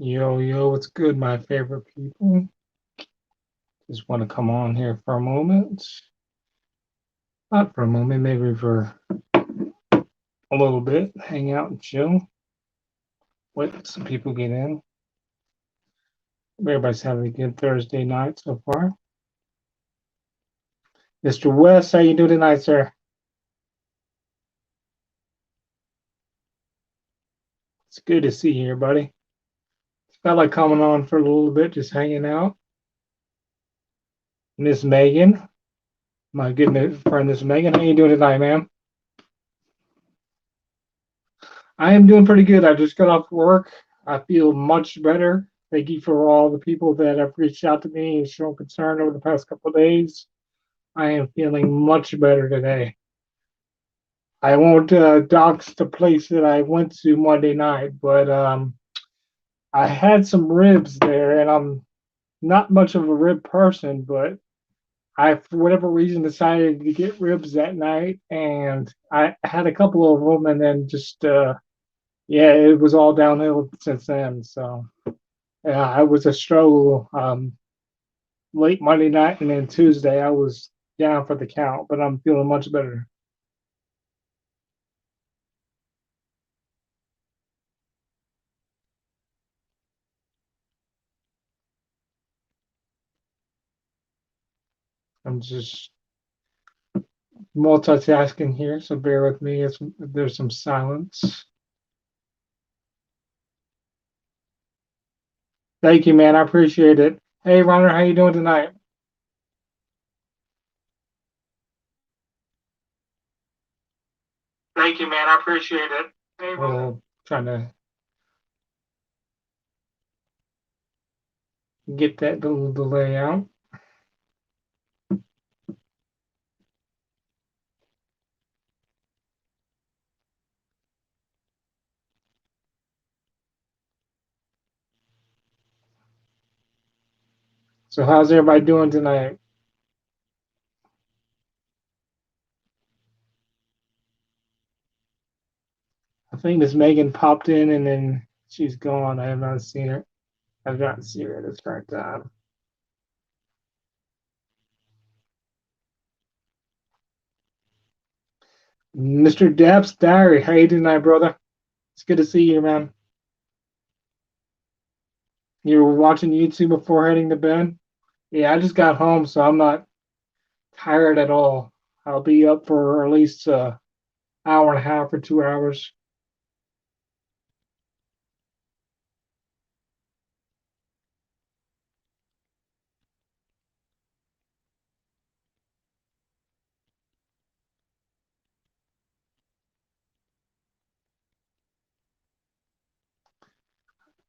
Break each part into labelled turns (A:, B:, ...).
A: Yo, yo, what's good, my favorite people? Just want to come on here for a moment. Not for a moment, maybe for a little bit. Hang out and chill. Wait, some people get in. Everybody's having a good Thursday night so far. Mr. West, how you doing tonight, sir? It's good to see you here, buddy. Felt like coming on for a little bit, just hanging out. Miss Megan, my good friend, Miss Megan, how you doing tonight, ma'am? I am doing pretty good. I just got off work. I feel much better. Thank you for all the people that have reached out to me and shown concern over the past couple of days. I am feeling much better today. I won't dox the place that I went to Monday night, but I had some ribs there, and I'm not much of a rib person, but I, for whatever reason, decided to get ribs that night, and I had a couple of them, and then just yeah, it was all downhill since then. So yeah, it was a struggle. Late Monday night and then Tuesday, I was down for the count, but I'm feeling much better. I'm just multitasking here, so bear with me if there's some silence. Thank you, man. I appreciate it. Hey, Ronner, how you doing tonight? Thank you, man. I appreciate it. Hey, well, trying to get that little delay out. So, how's everybody doing tonight? I think Miss Megan popped in and then she's gone. I have not seen her. I've not seen her at this current time. Mr. Dapp's Diary, how you doing tonight, brother? It's good to see you, man. You were watching YouTube before heading to bed? Yeah, I just got home, so I'm not tired at all. I'll be up for at least an hour and a half or 2 hours.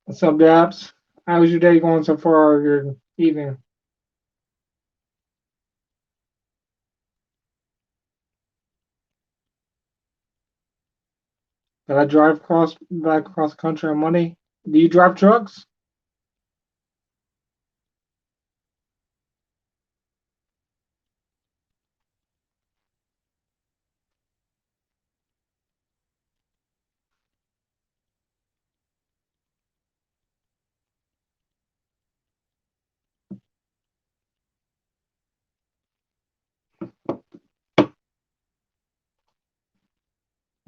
A: What's up, Daps? How's your day going so far, or your evening? Did I drive back across the country on Monday? Do you drive trucks?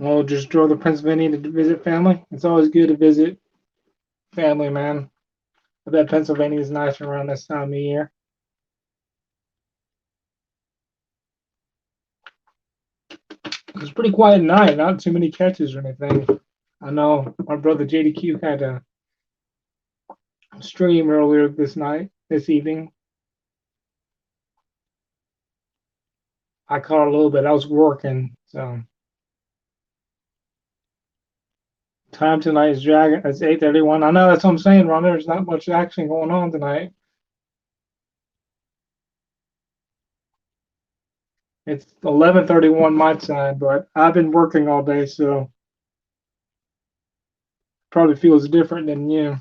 A: Oh, just drove to Pennsylvania to visit family. It's always good to visit family, man. I bet Pennsylvania is nice around this time of year. It's pretty quiet night, not too many catches or anything. I know my brother JDQ had a stream earlier this evening. I caught a little bit. I was working, so time tonight is dragging. It's 8:31. I know that's what I'm saying, Ron. There's not much action going on tonight. It's 11:31 my time, but I've been working all day, so probably feels different than you.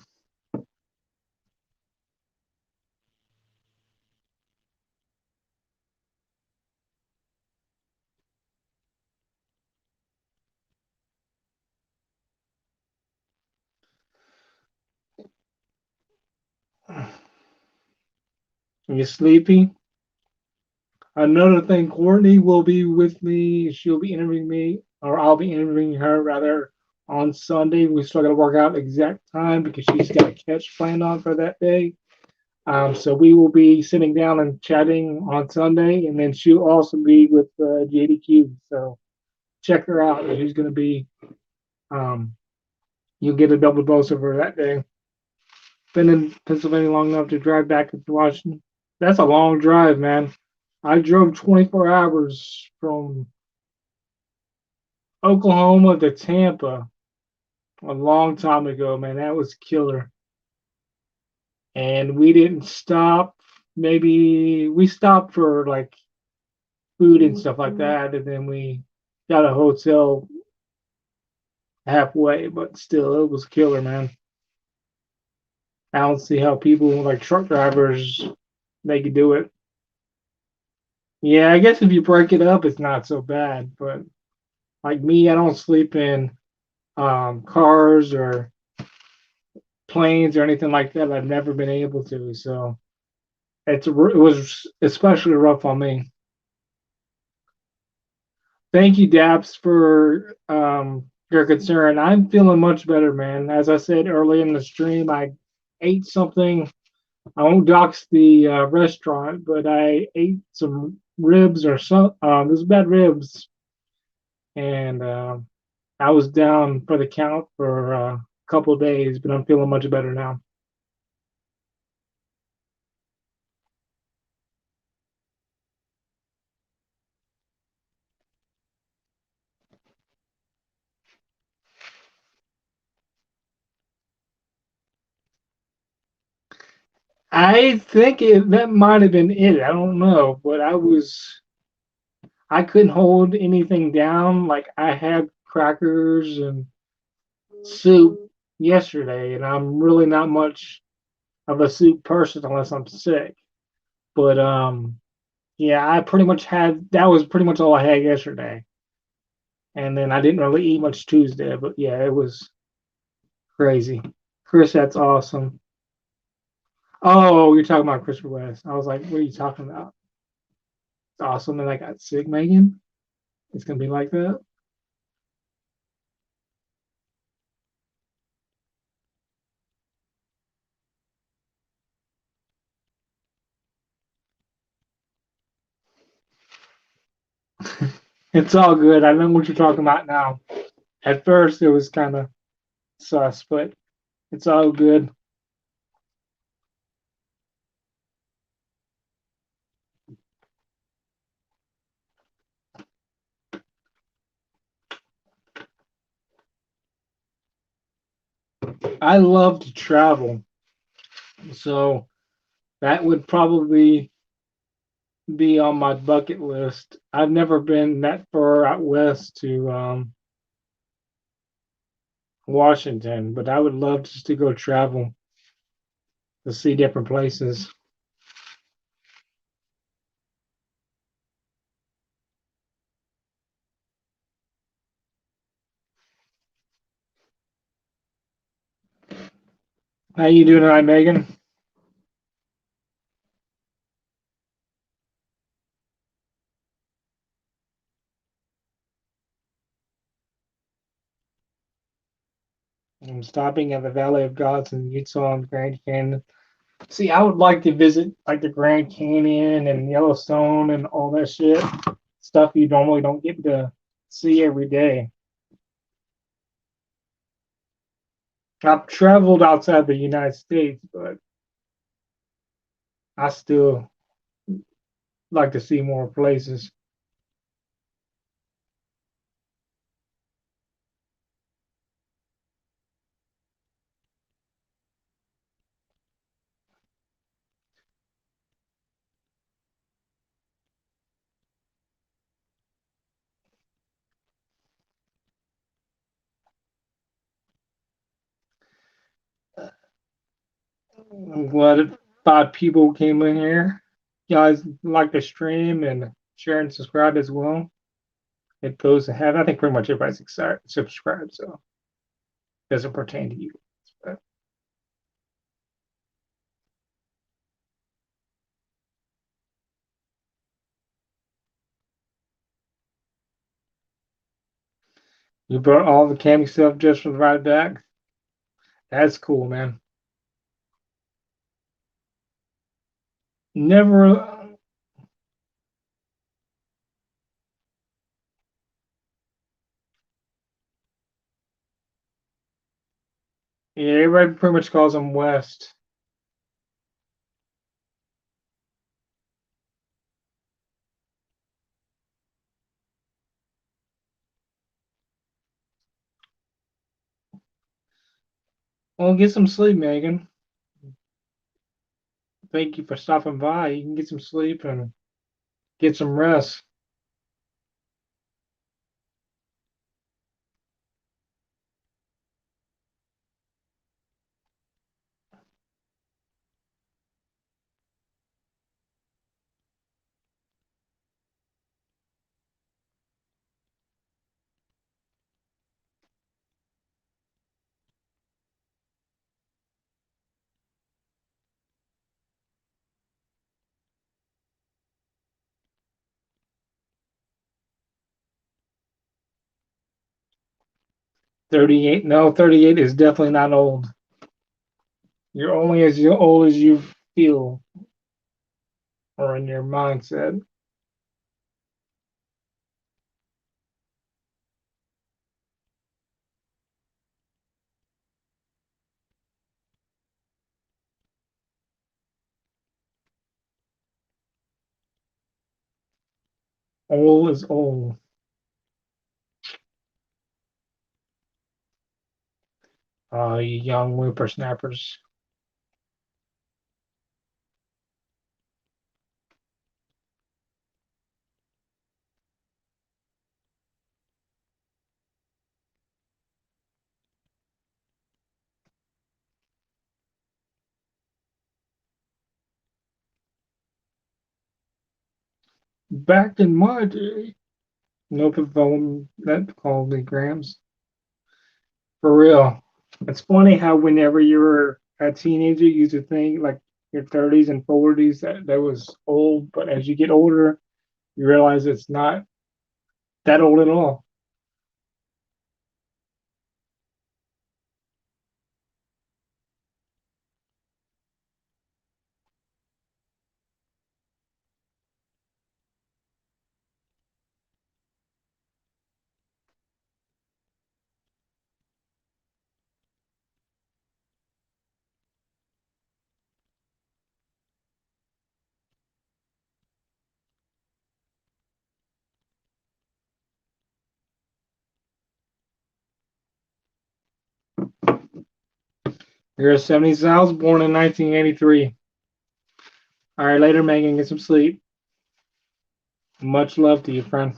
A: You sleepy? Another thing, Courtney will be with me. She'll be interviewing me, or I'll be interviewing her rather on Sunday. We still got to work out the exact time because she's got a catch planned on for that day. So we will be sitting down and chatting on Sunday, and then she'll also be with JDQ. So check her out. She's going to be. Um, you'll get a double dose of her that day. Been in Pennsylvania long enough to drive back to Washington. That's a long drive, man. I drove 24 hours from Oklahoma to Tampa a long time ago, man. That was killer. And we didn't stop. Maybe we stopped for like food and stuff like that, and then we got a hotel halfway, but still, it was killer, man. I don't see how people like truck drivers they could do it. Yeah, I guess if you break it up, it's not so bad. But like me, I don't sleep in cars or planes or anything like that. I've never been able to, so it was especially rough on me. Thank you, Daps, for your concern. I'm feeling much better, man. As I said early in the stream, I ate something. I won't dox the restaurant, but I ate some ribs or some. It was bad ribs, and I was down for the count for a couple of days, but I'm feeling much better now. I think that might have been it. I don't know, but I couldn't hold anything down. Like I had crackers and soup yesterday, and I'm really not much of a soup person unless I'm sick. But yeah, I pretty much had that was pretty much all I had yesterday, and then I didn't really eat much Tuesday. But yeah, it was crazy. Chris, that's awesome. Oh, you're talking about Christopher West. I was like, what are you talking about? It's awesome, and I got sick, Megan. It's gonna be like that. It's all good. I know what you're talking about now. At first, it was kind of sus, but it's all good. I love to travel, so that would probably be on my bucket list. I've never been that far out west to Washington, but I would love just to go travel to see different places. How you doing tonight, Megan? I'm stopping at the Valley of Gods in Utah and Grand Canyon. See, I would like to visit like the Grand Canyon and Yellowstone and all that shit. Stuff you normally don't get to see every day. I've traveled outside the United States, but I still like to see more places. I'm glad 5 people came in here. You guys like the stream and share and subscribe as well. It goes ahead. I think pretty much everybody's excited, subscribed, so it doesn't pertain to you. But You brought all the camping stuff just for the ride back. That's cool, man. Never. Yeah, everybody pretty much calls them West. Well, get some sleep, Megan. Thank you for stopping by. You can get some sleep and get some rest. $38. No, 38 is definitely not old. You're only as old as you feel or in your mindset. Old is old. You young whippersnappers. Back in my day, no phone that called me Grams. For real. It's funny how whenever you're a teenager, you used to think like your 30s and 40s that was old, but as you get older, you realize it's not that old at all. You're a 70s. I was born in 1983. All right, later, Megan. Get some sleep. Much love to you, friend.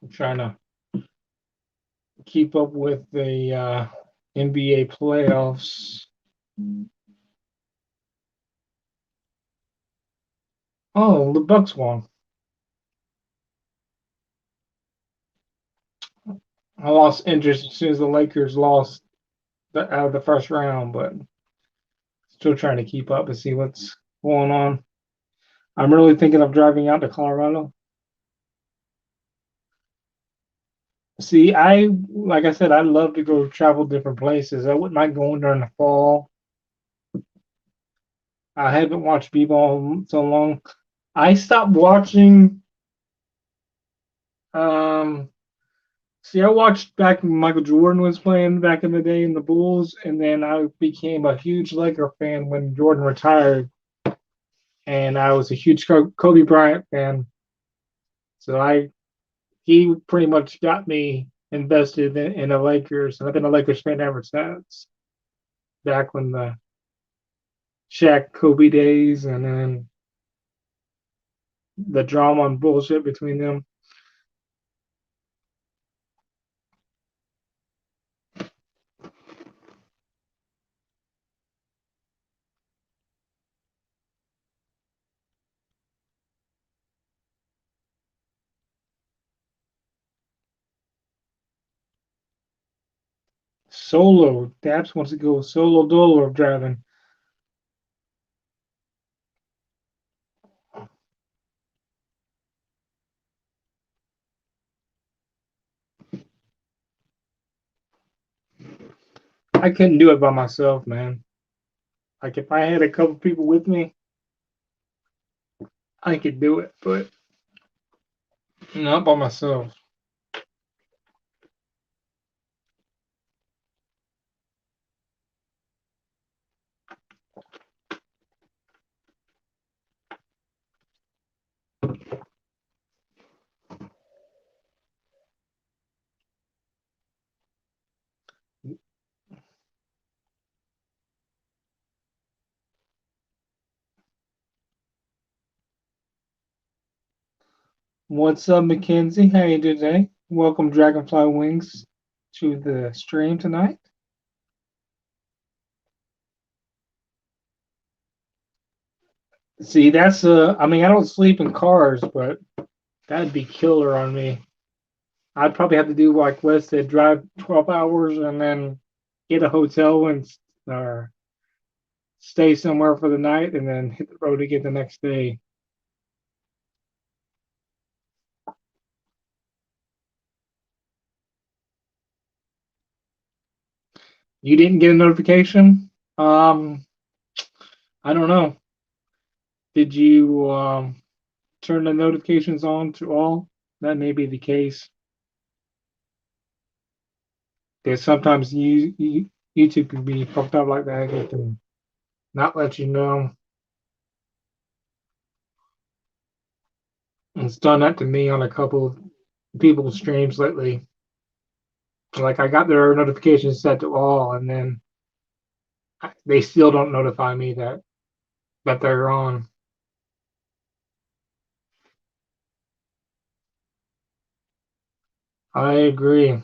A: I'm trying to keep up with the NBA playoffs. Oh, the Bucks won. I lost interest as soon as the Lakers lost out of the first round, but still trying to keep up and see what's going on. I'm really thinking of driving out to Colorado. See, like I said, I love to go travel different places. I wouldn't mind going during the fall. I haven't watched b-ball so long. I stopped watching. Um, See, I watched back when Michael Jordan was playing back in the day in the Bulls, and then I became a huge Laker fan when Jordan retired, and I was a huge Kobe Bryant fan. So he pretty much got me invested in the Lakers, and I've been a Lakers fan ever since. Back when the Shaq Kobe days, and then the drama and bullshit between them. Solo. Daps wants to go solo dolo driving. I couldn't do it by myself, man. Like if I had a couple people with me, I could do it, but not by myself. What's up, Mackenzie? How you doing today? Welcome, Dragonfly Wings, to the stream tonight. See, that's I mean, I don't sleep in cars, but that'd be killer on me. I'd probably have to do like Wes said, drive 12 hours and then get a hotel and or stay somewhere for the night and then hit the road again the next day. You didn't get a notification? I don't know. Did you turn the notifications on to all? That may be the case. Because sometimes YouTube can be fucked up like that. It can not let you know. It's done that to me on a couple of people's streams lately. Like I got their notifications set to all, and then they still don't notify me that they're on. I agree,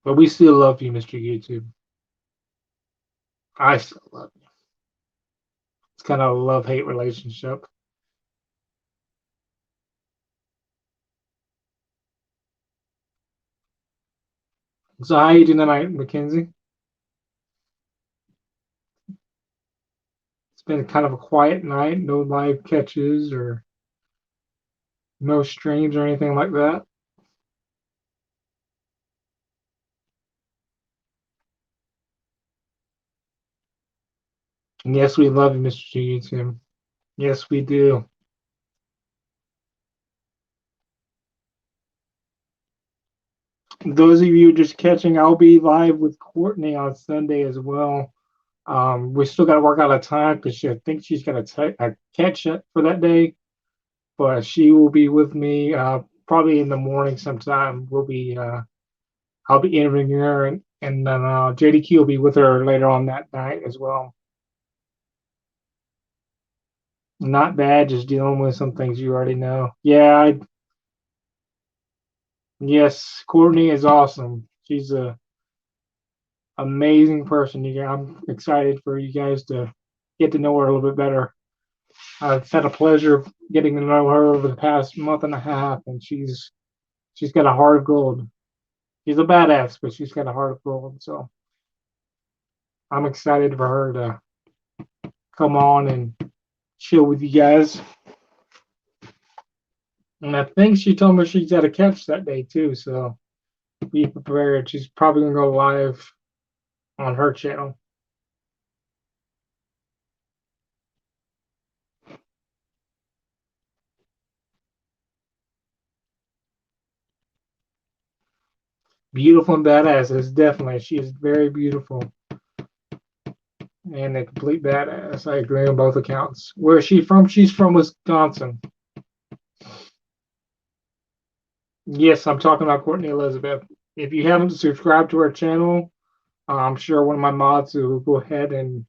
A: but we still love you, Mr. YouTube. I still love you. It's kind of a love-hate relationship. So how you doing tonight, Mackenzie? It's been kind of a quiet night, no live catches or no streams or anything like that. And yes, we love you, Mr. YouTube. Yes, we do. Those of you just catching, I'll be live with Courtney on Sunday as well. We still got to work out a time because I think she's got a catch for that day, but she will be with me probably in the morning sometime. I'll be interviewing her, and then JDQ will be with her later on that night as well. Not bad, just dealing with some things you already know. Yeah, yes, Courtney is awesome. She's a amazing person. I'm excited for you guys to get to know her a little bit better. I've had a pleasure of getting to know her over the past month and a half, and she's got a heart of gold. She's a badass, but she's got a heart of gold. So I'm excited for her to come on and chill with you guys. And I think she told me she's got a catch that day too. So be prepared. She's probably gonna go live on her channel. Beautiful and badass. It's definitely she is very beautiful and a complete badass. I agree on both accounts. Where is she from? She's from Wisconsin. Yes, I'm talking about Courtney Elizabeth. If you haven't subscribed to her channel, I'm sure one of my mods will go ahead and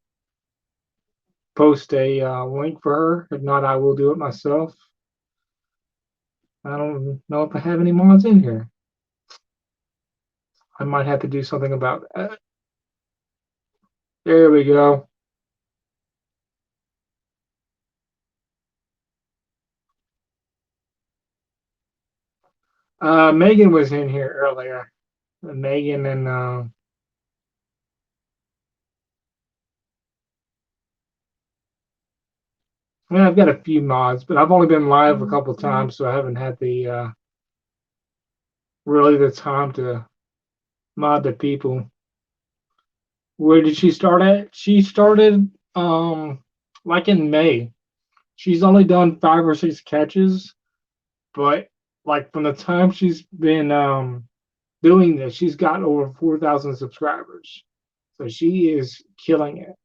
A: post a link for her. If not, I will do it myself. I don't know if I have any mods in here. I might have to do something about that. There we go. Megan was in here earlier. Megan and I mean, I've got a few mods, but I've only been live a couple times, so I haven't had the really the time to mod the people. Where did she start at? She started like in May. She's only done 5 or 6 catches, but like from the time she's been doing this, she's got over 4,000 subscribers. So she is killing it.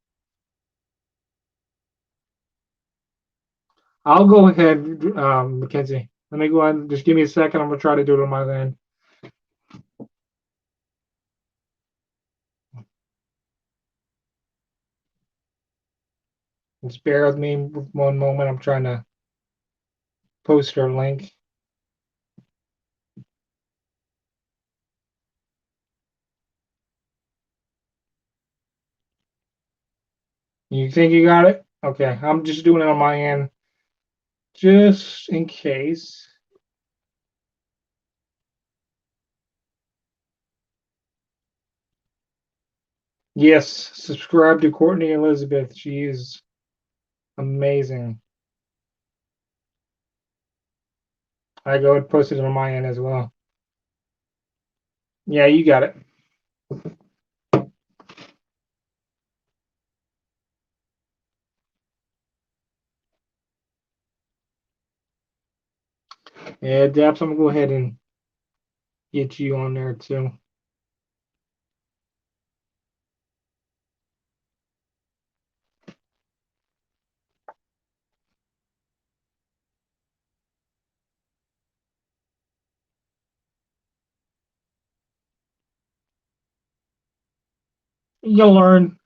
A: I'll go ahead, Mackenzie. Let me go ahead and just give me a second. I'm gonna try to do it on my end. Just bear with me one moment. I'm trying to post her link. You think you got it? Okay, I'm just doing it on my end, just in case. Yes, subscribe to Courtney Elizabeth. She is amazing. I go and post it on my end as well. Yeah, you got it. Yeah, Daps, I'm gonna go ahead and get you on there too. You'll learn.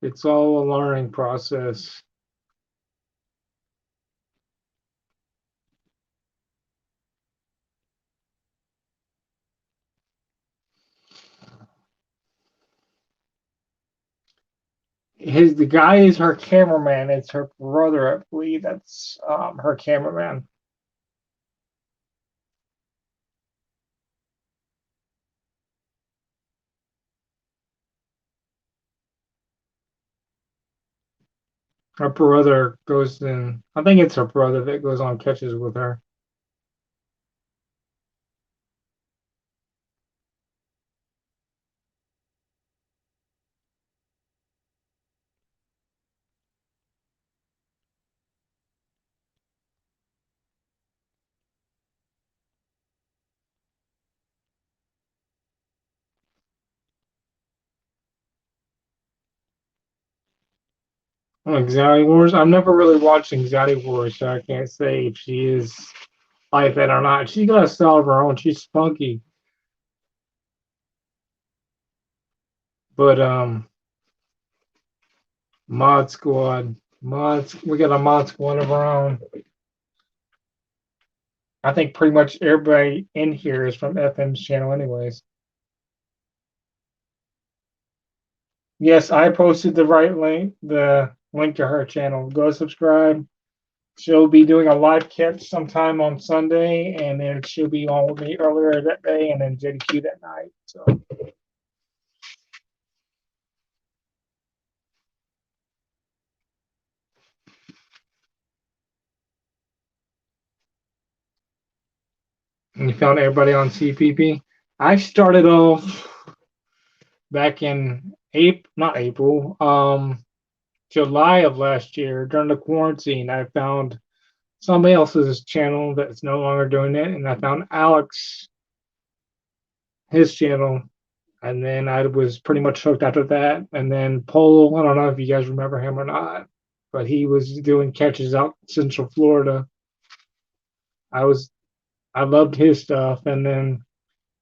A: It's all a learning process. The guy is her cameraman. It's her brother, I believe. That's her cameraman. Her brother goes in. I think it's her brother that goes on catches with her. Anxiety Wars. I've never really watched Anxiety Wars, so I can't say if she is like that or not. She's got a style of her own. She's spunky, but Mod Squad, mods. We got a Mod Squad of our own. I think pretty much everybody in here is from FM's channel, anyways. Yes, I posted the link to her channel. Go subscribe. She'll be doing a live catch sometime on Sunday, and then she'll be on with me earlier that day, and then JDQ that night. So and you found everybody on CPP. I started off back in April, not April, July of last year during the quarantine. I found somebody else's channel that's no longer doing it, and I found Alex his channel, and then I was pretty much hooked after that. And then Polo, I don't know if you guys remember him or not, but he was doing catches out Central Florida. I was I loved his stuff, and then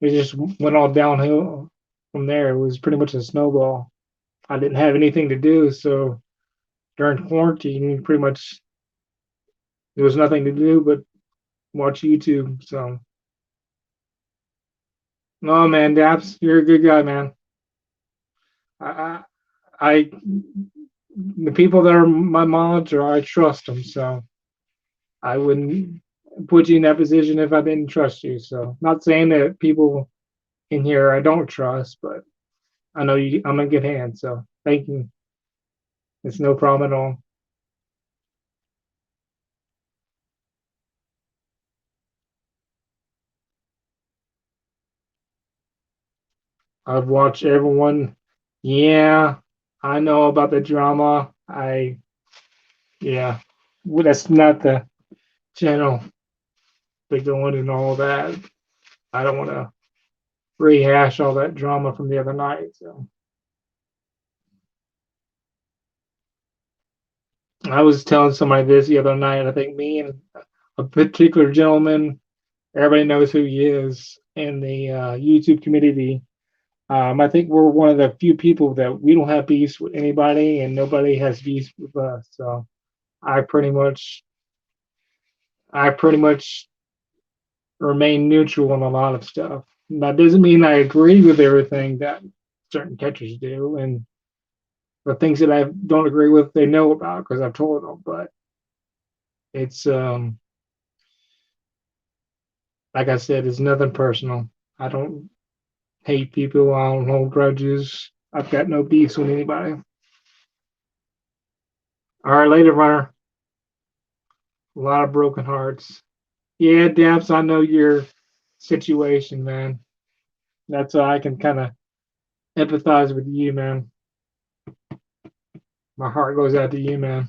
A: it just went all downhill from there. It was pretty much a snowball. I didn't have anything to do, so during quarantine, pretty much there was nothing to do but watch YouTube. So, no, man, Daps, you're a good guy, man. I, I the people that are my monitor, I trust them. So I wouldn't put you in that position if I didn't trust you. So not saying that people in here I don't trust, but I know you. I'm in good hands. So thank you. It's no problem at all. I've watched everyone. Yeah, I know about the drama. Yeah, well, that's not the channel they go in and all that. I don't want to rehash all that drama from the other night. So I was telling somebody this the other night. I think me and a particular gentleman, everybody knows who he is in the YouTube community. I think we're one of the few people that we don't have beefs with anybody, and nobody has beefs with us. So I pretty much, I pretty much remain neutral on a lot of stuff. That doesn't mean I agree with everything that certain catchers do, and the things that I don't agree with, they know about because I've told them. But it's like I said, it's nothing personal. I don't hate people. I don't hold grudges. I've got no beefs with anybody. All right, later, runner. A lot of broken hearts. Yeah, Dabs, I know your situation, man. That's why I can kind of empathize with you, man. My heart goes out to you, man.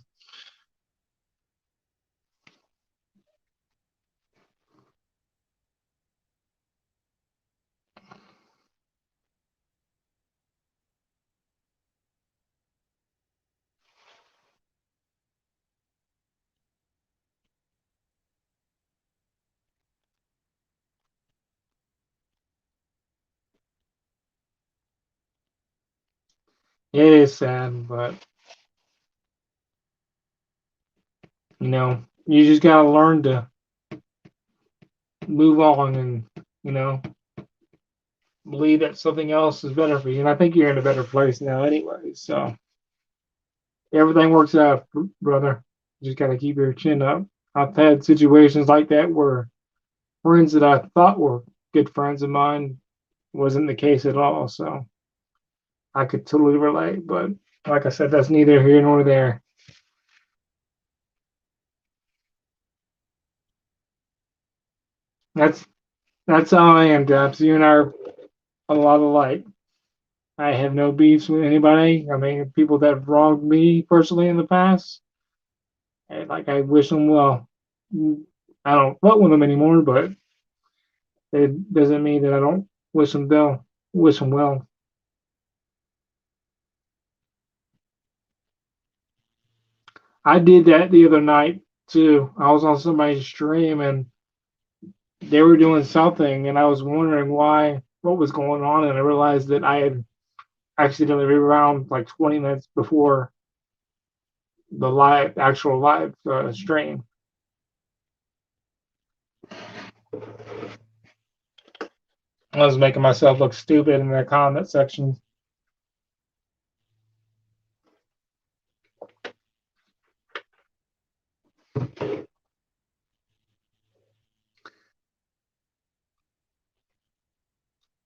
A: It is sad, but you just gotta learn to move on and you know believe that something else is better for you. And I think you're in a better place now, anyway. So everything works out, brother. You just gotta keep your chin up. I've had situations like that where friends that I thought were good friends of mine wasn't the case at all. So I could totally relate. But like I said, that's neither here nor there. That's that's how I am, Dubs. You and I are a lot alike. I have no beefs with anybody. I mean, people that have wronged me personally in the past, and like I wish them well. I don't fuck with them anymore, but it doesn't mean that I don't wish them well. Wish them well. I did that the other night too. I was on somebody's stream and they were doing something, and I was wondering what was going on, and I realized that I had accidentally rewound like 20 minutes before the actual live stream. I was making myself look stupid in the comment section.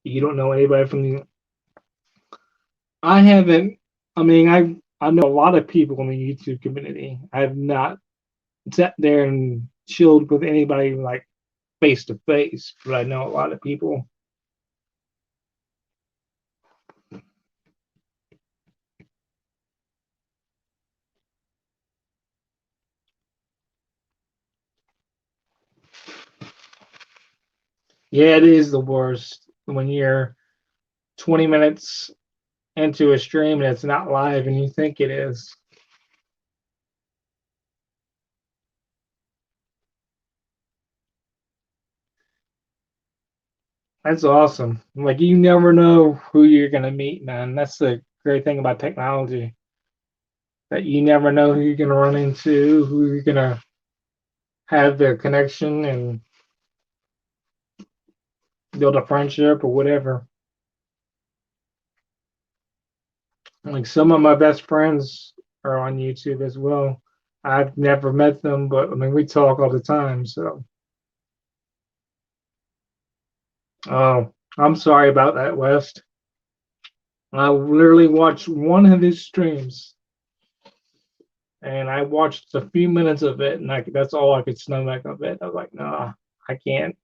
A: You don't know anybody from the. I haven't. I mean, I know a lot of people in the YouTube community. I have not sat there and chilled with anybody like face to face, but I know a lot of people. Yeah, it is the worst when you're 20 minutes into a stream and it's not live and you think it is. That's awesome. Like you never know who you're gonna meet, man. That's the great thing about technology. That you never know who you're gonna run into, who you're gonna have the connection and build a friendship or whatever. Like some of my best friends, are on YouTube as well. I've never met them, but I mean we talk all the time. So, oh, I'm sorry about that, West. I literally watched one of his streams, and I watched a few minutes of it, and that's all I could stomach of it. I was like, nah, I can't,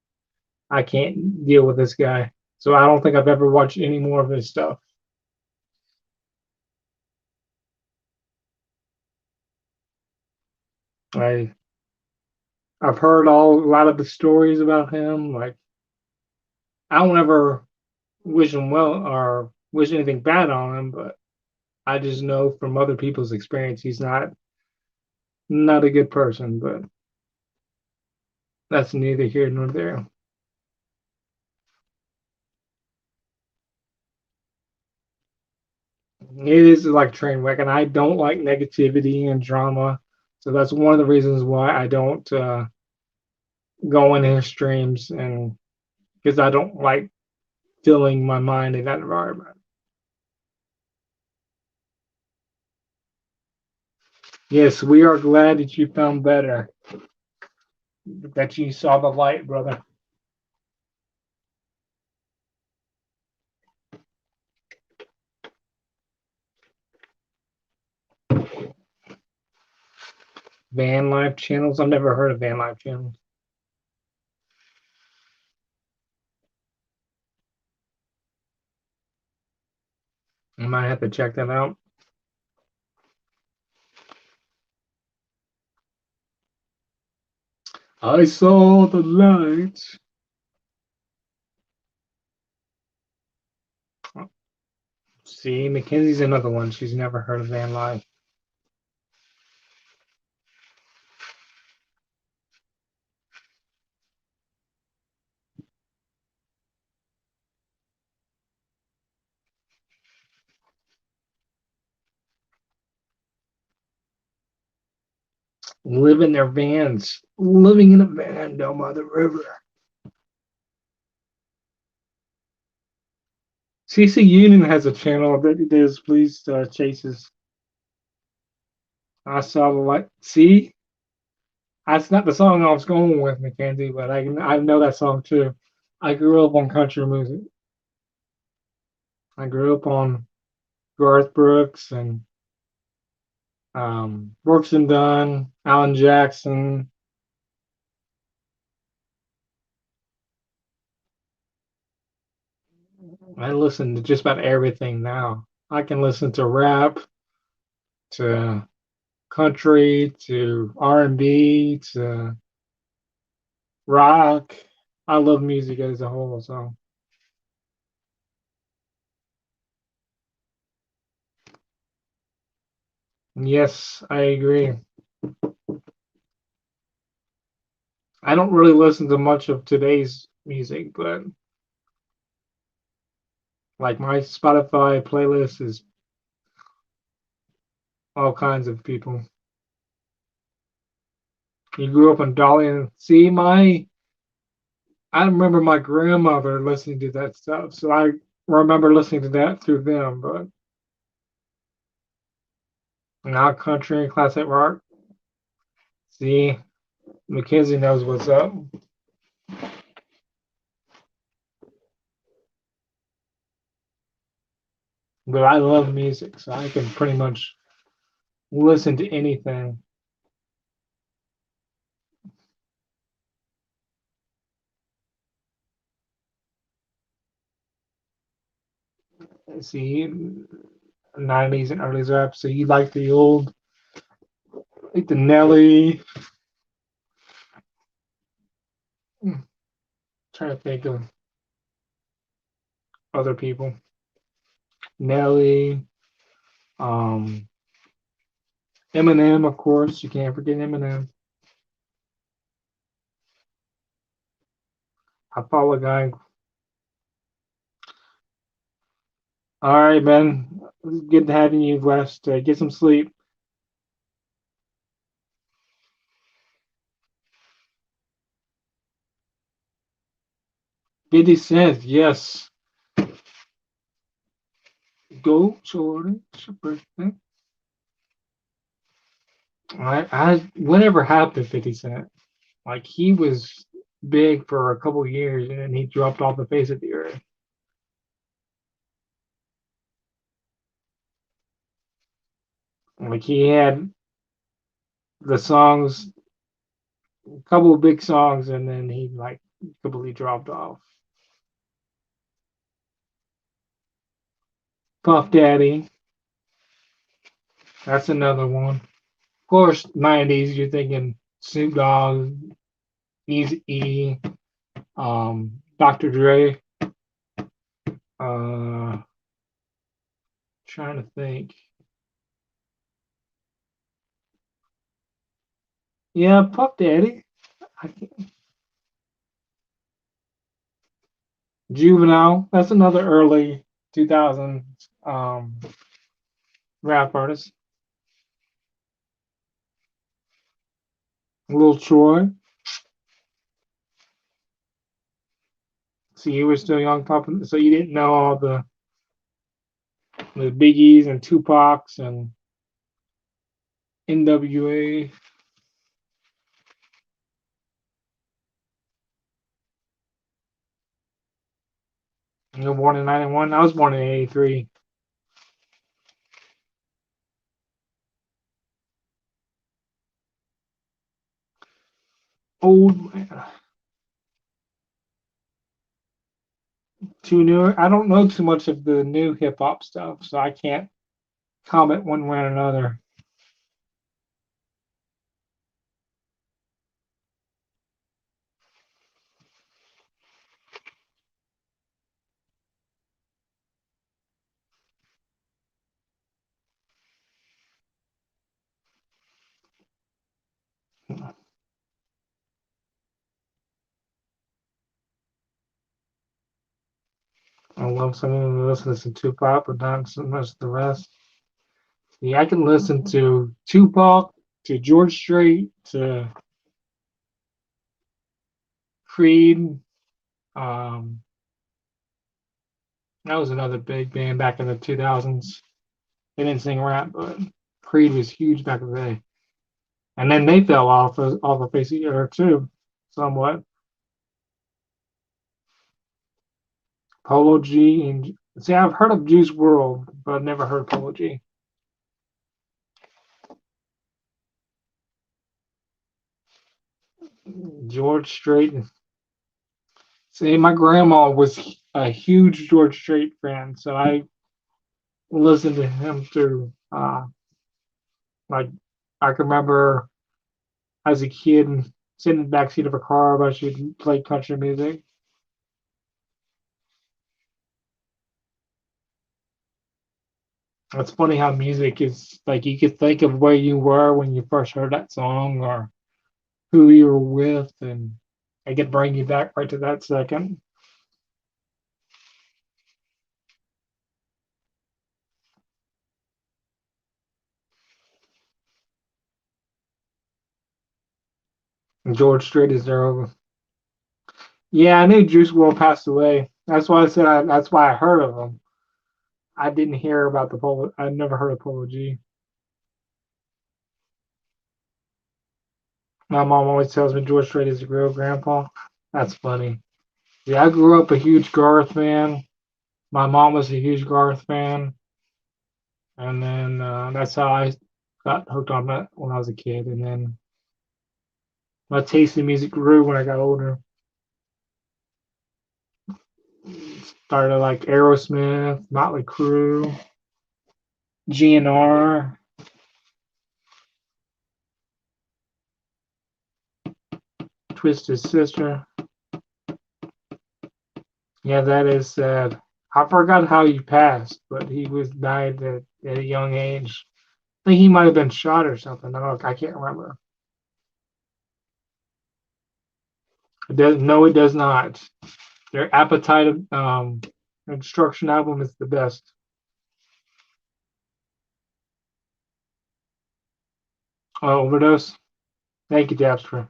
A: I can't deal with this guy. So I don't think I've ever watched any more of his stuff. I I've heard a lot of the stories about him. Like I don't ever wish him well or wish anything bad on him, but I just know from other people's experience he's not a good person. But that's neither here nor there. It is like train wreck, and I don't like negativity and drama. So that's one of the reasons why I don't go in his streams, and because I don't like filling my mind in that environment. Yes, we are glad that you found better, that you saw the light, brother. Van Life channels. I've never heard of Van Life channels. I might have to check that out. I saw the light. See, Mackenzie's another one. She's never heard of Van Life. Live in their vans, living in a van down by the river. CC Union has a channel that does police chases. I saw the light. See, that's not the song I was going with, Mackenzie, but I know that song too. I grew up on country music. I grew up on Garth Brooks and Brooks and Dunn, Alan Jackson. I listen to just about everything now. I can listen to rap, to country, to R&B, to rock. I love music as a whole. So yes, I agree. I don't really listen to much of today's music, but like my Spotify playlist is all kinds of people. You grew up on Dolly and see my I remember my grandmother listening to that stuff, so I remember listening to that through them. But now country and classic rock. See, Mackenzie knows what's up. But I love music, so I can pretty much listen to anything. See, 90s and early rap. So you like the old, like the Nelly. Trying to think of other people. Nelly, um, Eminem, of course. You can't forget Eminem. I follow a guy. All right, man. Good having you, West. Get some sleep. 50 Cent, yes. Go, Jordan. It's your birthday. Whatever happened to 50 Cent? Like he was big for a couple years and then he dropped off the face of the earth. Like he had the songs, a couple of big songs, and then he like completely dropped off. Puff Daddy, that's another one. Of course, 90s, you're thinking Snoop Dogg, Easy E, Dr. Dre. Uh, Trying to think. Yeah, Puff Daddy. I Juvenile. That's another early 2000s rap artist. Lil Troy. So you were still young, popping. So you didn't know all the Biggies and Tupacs and NWA. You were born in '91. I was born in '83. Old man. Too new. I don't know too much of the new hip hop stuff, so I can't comment one way or another. I love someone who listens to Tupac, but not so much the rest. Yeah, I can listen to Tupac, to George Strait, to Creed. Um, that was another big band back in the 2000s. They didn't sing rap, but Creed was huge back in the day. And then they fell off the face of the earth too, somewhat. Polo G and see, I've heard of Juice World, but I've never heard of Polo G. George Strait. See, my grandma was a huge George Strait fan, so I listened to him through. Like I can remember as a kid sitting in the backseat of a car while she'd play country music. It's funny how music is like you could think of where you were when you first heard that song or who you were with, and I could bring you back right to that second. George Strait is there. Yeah, I knew Juice WRLD passed away. That's why I said that's why I heard of him. I didn't hear about the Polo. I never heard of Polo G. My mom always tells me George Strait is a real grandpa. That's funny. Yeah, I grew up a huge Garth fan. My mom was a huge Garth fan, and then that's how I got hooked on that when I was a kid. And then my taste in music grew when I got older. Started like Aerosmith, Motley Crue, GNR, Twisted Sister. Yeah, that is sad. I forgot how he passed, but he was died at a young age. I think he might have been shot or something. I can't remember. It does no, it does not. Their Appetite Destruction album is the best. Overdose. Thank you, Dabs, for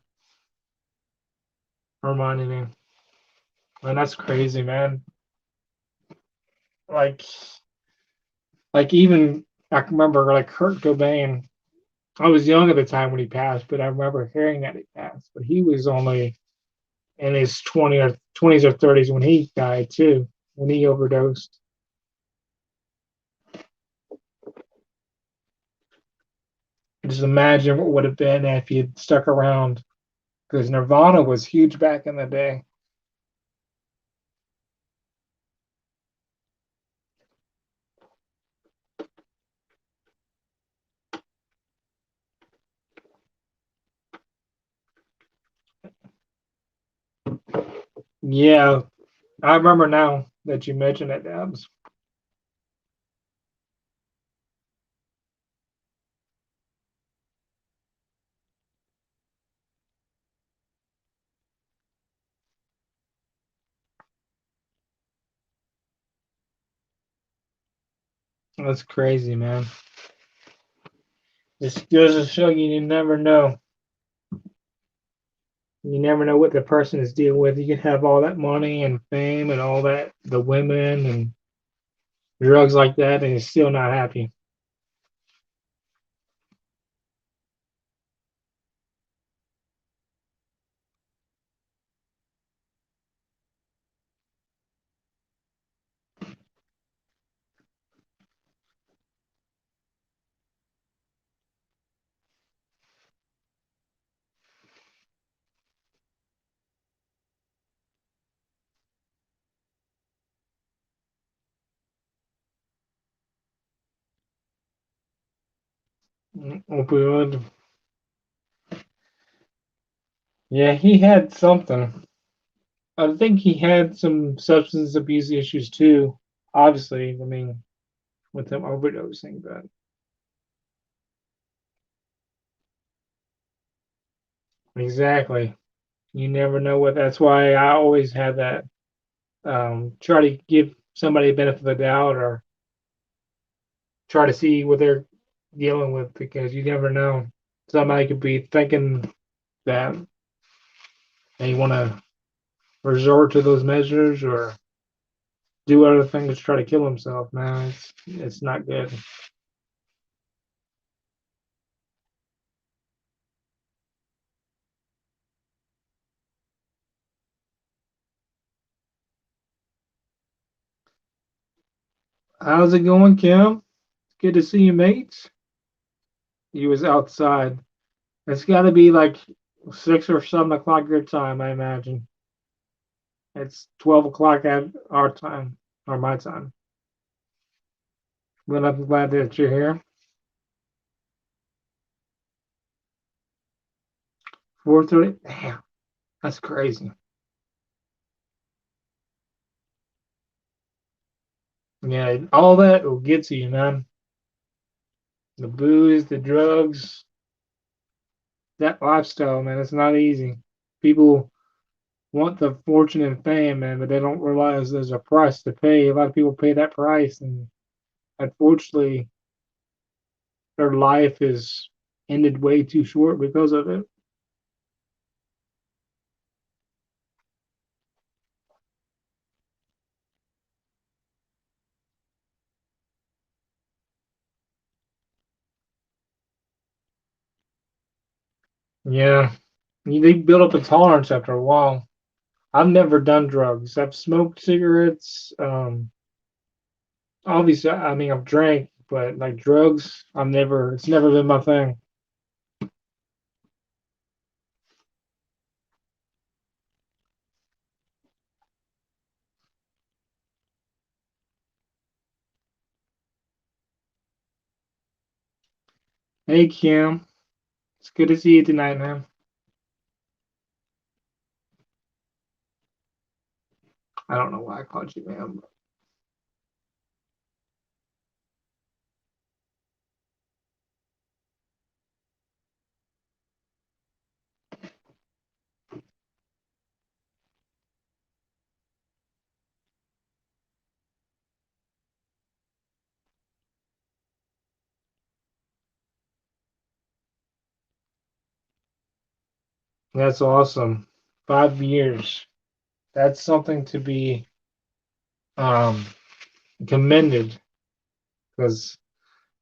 A: reminding me. Man, that's crazy, man. Like, like even I can remember like Kurt Cobain. I was young at the time when he passed, but I remember hearing that he passed. But he was only in his 20s or 30s when he died too, when he overdosed. Just imagine what would have been if he had stuck around, because Nirvana was huge back in the day. Yeah, I remember now that you mentioned it, Dabs. That's crazy, man. This goes to show you, you never know. You never know what the person is dealing with. You can have all that money and fame and all that, the women and drugs like that, and you're still not happy. Opioid. Yeah, he had something. I think he had some substance abuse issues too. Obviously, I mean, with him overdosing, but exactly. You never know what. That's why I always have that. Try to give somebody a benefit of the doubt, or try to see what they're dealing with, because you never know. Somebody could be thinking that they want to resort to those measures or do other things to try to kill himself. Man, it's not good. How's it going, Kim? Good to see you, mates. He was outside. It's got to be like 6 or 7 o'clock your time, I imagine. It's 12 o'clock at our time or my time. But I'm glad that you're here. 4:30. Damn, that's crazy. Yeah, all that will get to you, man. The booze, the drugs, that lifestyle, man. It's not easy. People want the fortune and fame, man, but they don't realize there's a price to pay. A lot of people pay that price, and unfortunately, their life is ended way too short because of it. Yeah, they build up a tolerance after a while. I've never done drugs. I've smoked cigarettes. Obviously, I mean, I've drank, but like drugs, I've never. It's never been my thing. Hey, Kim, it's good to see you tonight, man. I don't know why I called you, man. But that's awesome. 5 years. That's something to be um, commended, because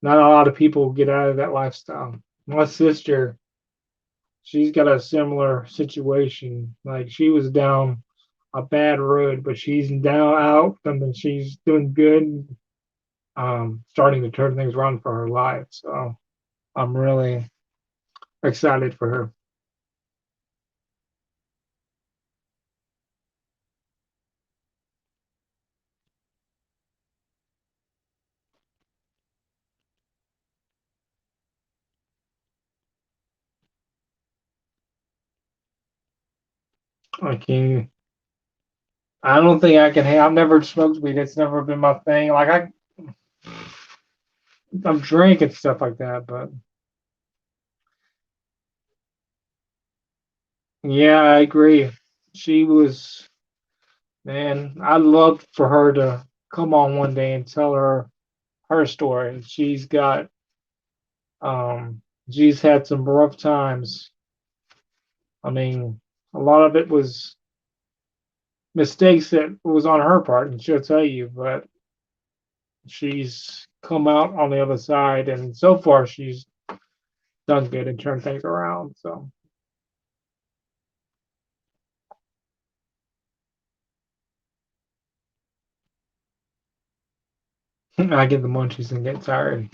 A: not a lot of people get out of that lifestyle. My sister, she's got a similar situation. Like she was down a bad road, but she's now out and then she's doing good, starting to turn things around for her life. So I'm really excited for her. I can I don't think I can. I've never smoked weed. It's never been my thing. Like I'm drinking stuff like that, but yeah, I agree. She was, man. I'd love for her to come on one day and tell her story. Um, she's had some rough times. I mean, a lot of it was mistakes that was on her part, and she'll tell you. But she's come out on the other side, and so far she's done good and turned things around. So I get the munchies and get tired.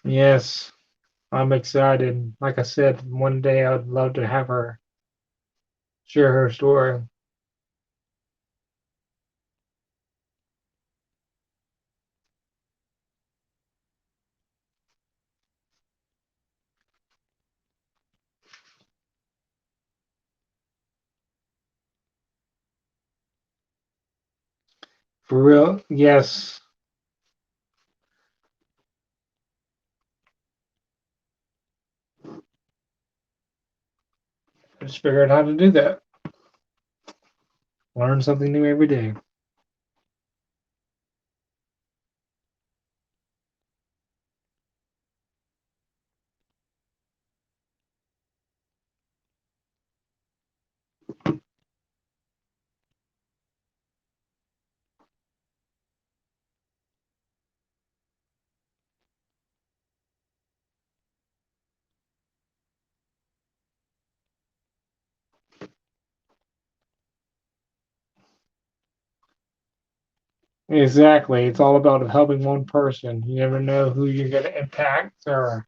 A: Yes, I'm excited. Like I said, one day I'd love to have her share her story. For real, yes. I just figured out how to do that. Learn something new every day. Exactly. It's all about helping one person. You never know who you're going to impact or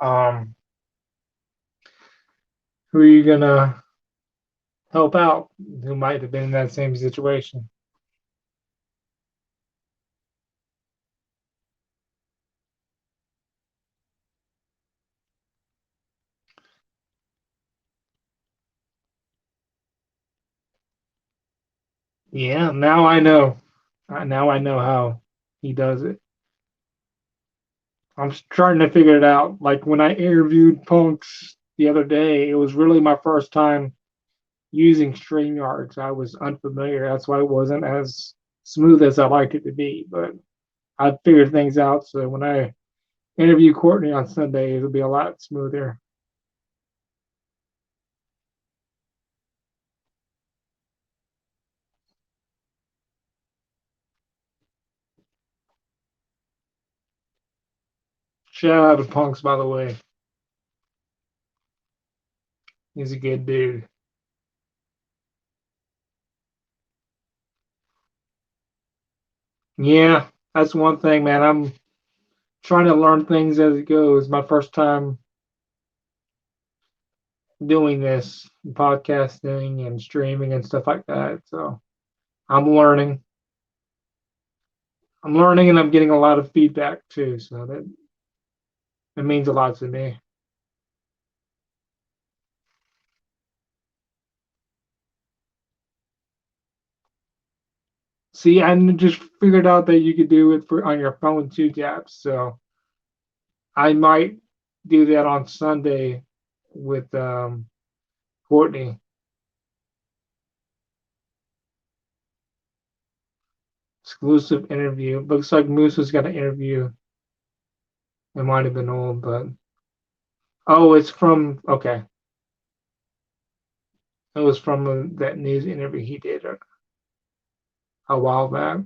A: um, who you're going to help out who might have been in that same situation. Yeah, now I know. Now I know how he does it. I'm trying to figure it out. Like when I interviewed Punks the other day, it was really my first time using StreamYards. I was unfamiliar. That's why it wasn't as smooth as I liked it to be. But I figured things out. So when I interview Courtney on Sunday, it'll be a lot smoother. Shout out to Punks, by the way. He's a good dude. Yeah, that's one thing, man. I'm trying to learn things as it goes. My first time doing this, podcasting and streaming and stuff like that. So I'm learning. I'm learning and I'm getting a lot of feedback too. So that it means a lot to me. See, I just figured out that you could do it for on your phone too, Japs. So I might do that on Sunday with Courtney. Exclusive interview. Looks like Moose has got an interview. It might have been old, but oh, it's from okay. It was from that news interview he did a while back.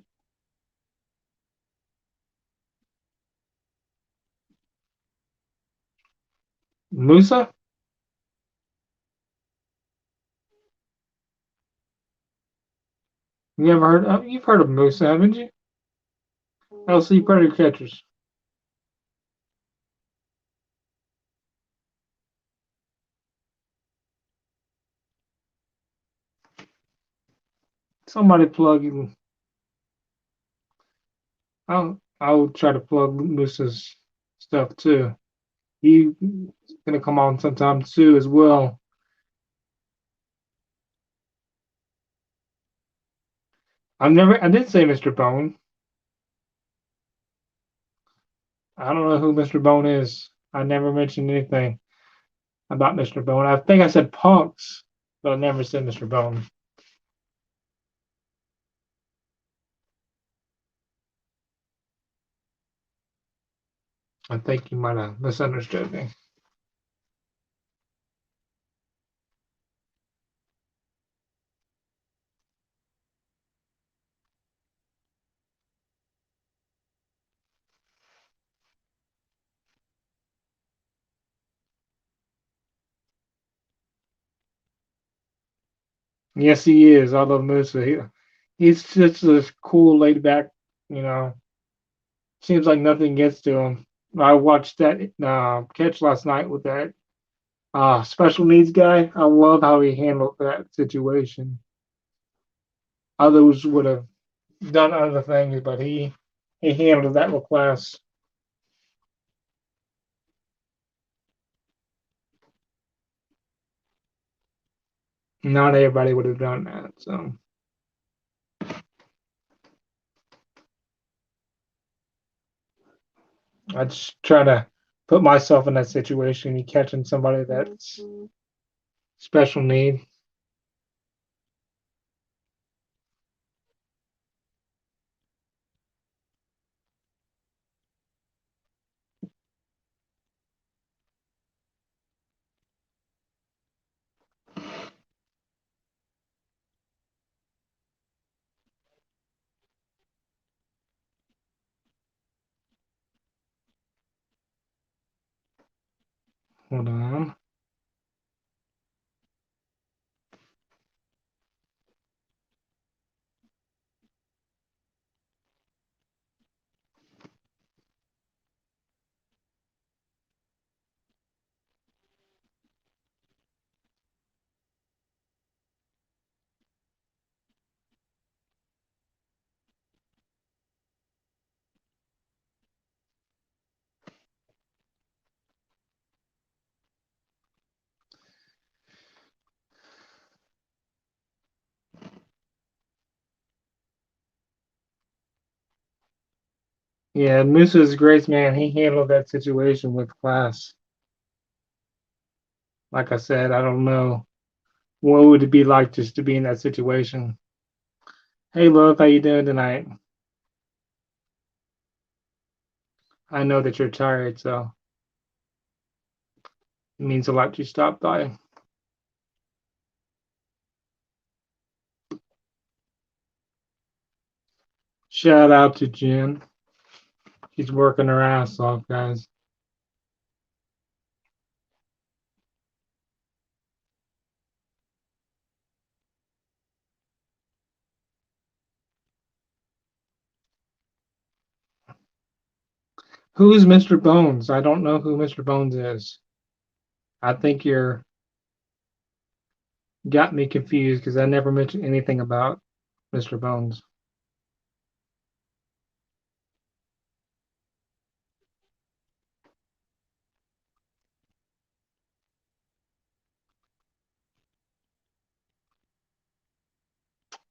A: Musa? You ever heard? You've heard of Musa, haven't you? LC Predator Catchers. Somebody plug him. I'll try to plug Musa's stuff too. He's gonna come on sometime too as well. I did say Mr. Bone. I don't know who Mr. Bone is. I never mentioned anything about Mr. Bone. I think I said Punks, but I never said Mr. Bone. I think you might have misunderstood me. Yes, he is. I love Musa. He's just a cool, laid back, you know, seems like nothing gets to him. I watched that catch last night with that special needs guy. I love how he handled that situation. Others would have done other things, but he handled that with class. Not everybody would have done that. So I just try to put myself in that situation. You catching somebody that's special need. Hold on. Yeah, Musa's great, man. He handled that situation with class. Like I said, I don't know what would it be like just to be in that situation. Hey, love, how you doing tonight? I know that you're tired, so it means a lot you stopped by. Shout out to Jen. She's working her ass off, guys. Who is Mr. Bones? I don't know who Mr. Bones is. I think you're got me confused because I never mentioned anything about Mr. Bones.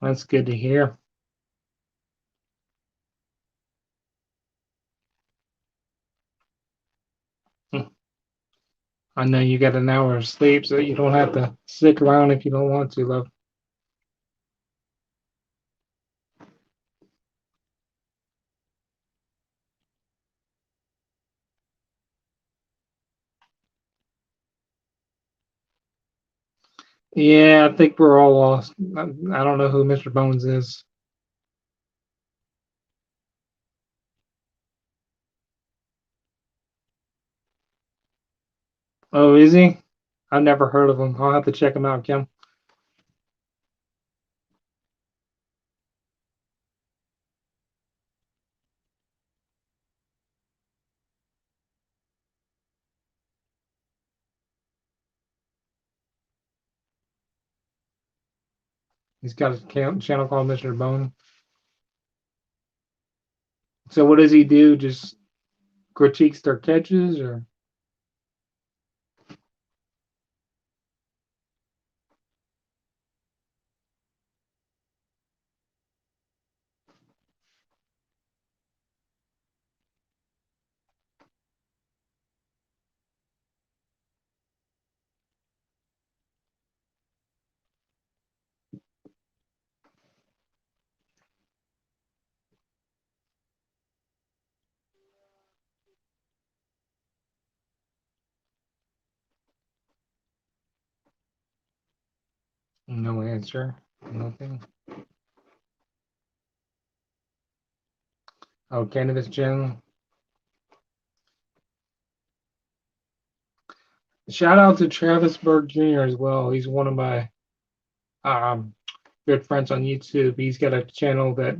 A: That's good to hear. I know you got an hour of sleep, so you don't have to stick around if you don't want to, love. Yeah, I think we're all lost. I don't know who Mr. Bones is. Oh, is he? I've never heard of him. I'll have to check him out, Kim. He's got a channel called Mr. Bone. So what does he do? Just critiques their catches, or no answer? Nothing. Oh, Cannabis Jim. Shout out to Travis Berg Jr. as well. He's one of my um, good friends on YouTube. He's got a channel that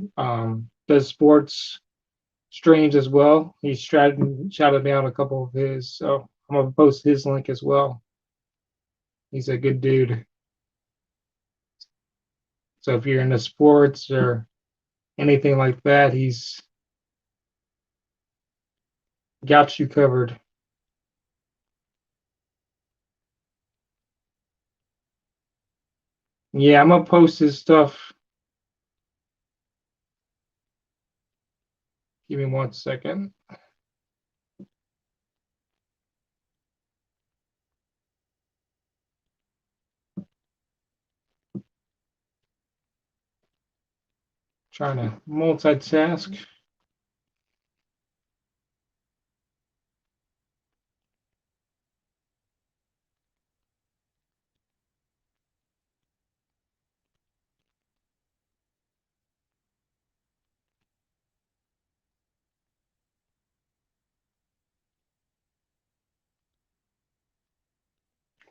A: does sports streams as well. He's shouted me out a couple of his, so I'm gonna post his link as well. He's a good dude. So if you're into sports or anything like that, he's got you covered. Yeah, I'm gonna post his stuff. Give me 1 second. Trying to multitask.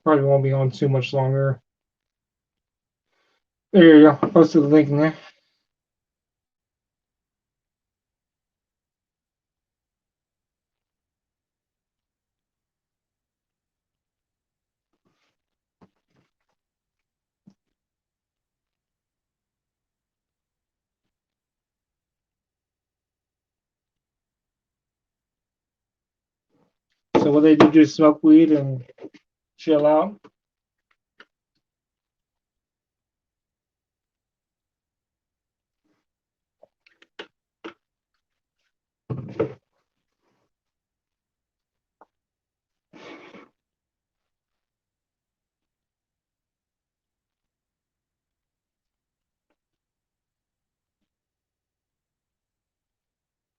A: Probably won't be on too much longer. There you go. Posted the link in there. So what they do, just smoke weed and chill out.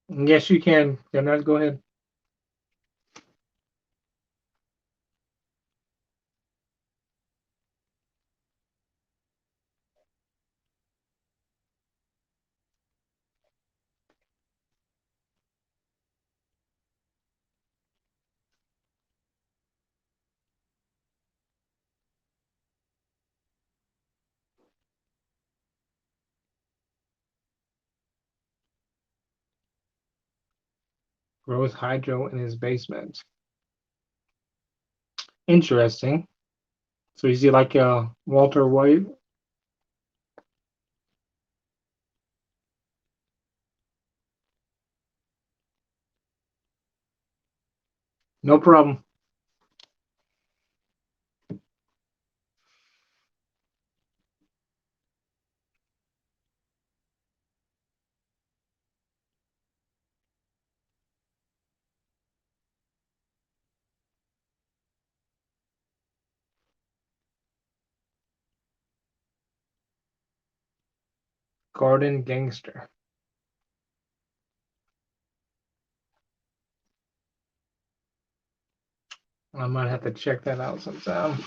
A: Yes, you can. Then go ahead. Grows hydro in his basement. Interesting. So is he like Walter White? No problem. Garden Gangster. I might have to check that out sometime.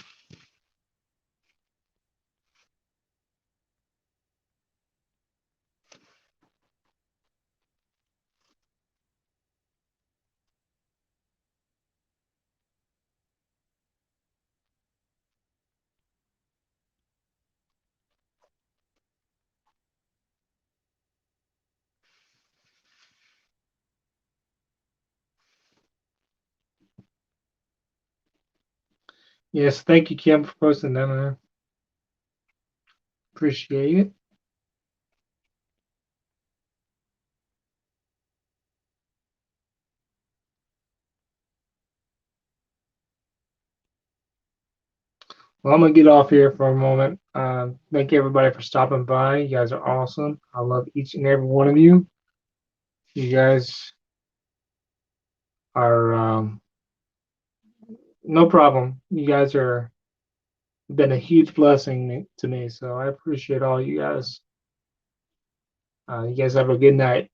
A: Yes, thank you, Kim, for posting that. Man. Appreciate it. Well, I'm gonna get off here for a moment. Thank you everybody for stopping by. You guys are awesome. I love each and every one of you. You guys are no problem. You guys are been a huge blessing to me, so I appreciate all you guys. You guys have a good night.